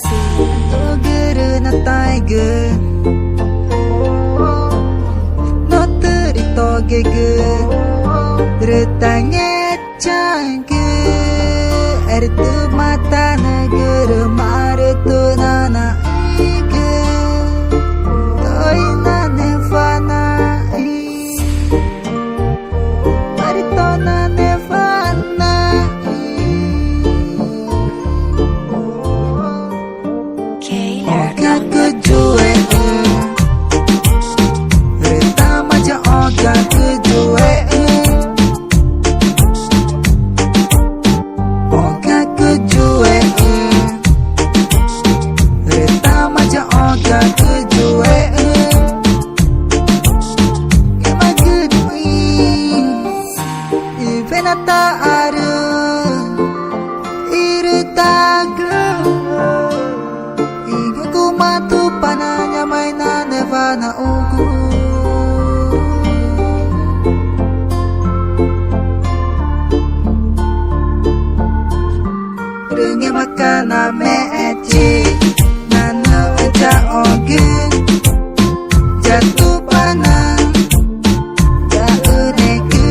Toguru na taigu no teri togegu Rutanya canggu Ertu mata negeri Maretu nana igu Toina nevana Maritona nevana Oga kejue Rita maja oga kejue Oga kejue Rita maja oga kejue Kema gedui Ivenata aru Irutagu Matu pananya maina nevana ugu Renge makana meeci Nana aja ogu Jatuh panang Jaunegu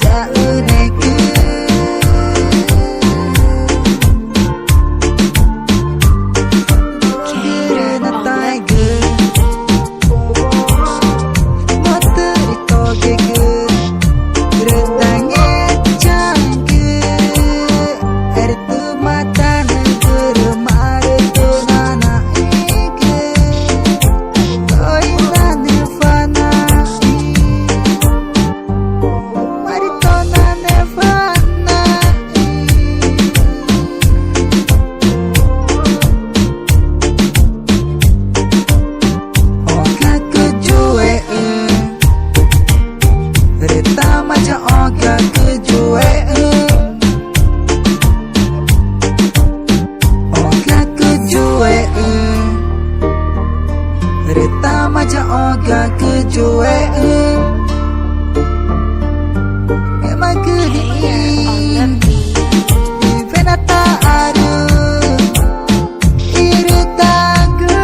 Jaunegu Rita maja oga kejue Emang gede Ivenata aru Irutagu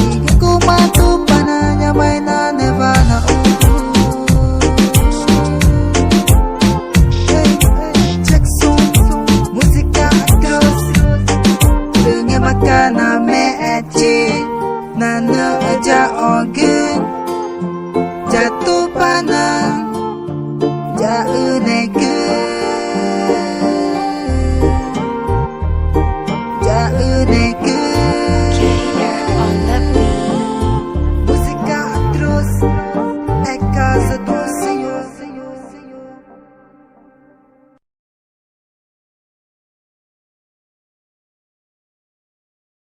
Igaku matu pananya maina nevana Jackson Musika terus Dengan makana meeci Nana aja ogen Jatuh panang Jauh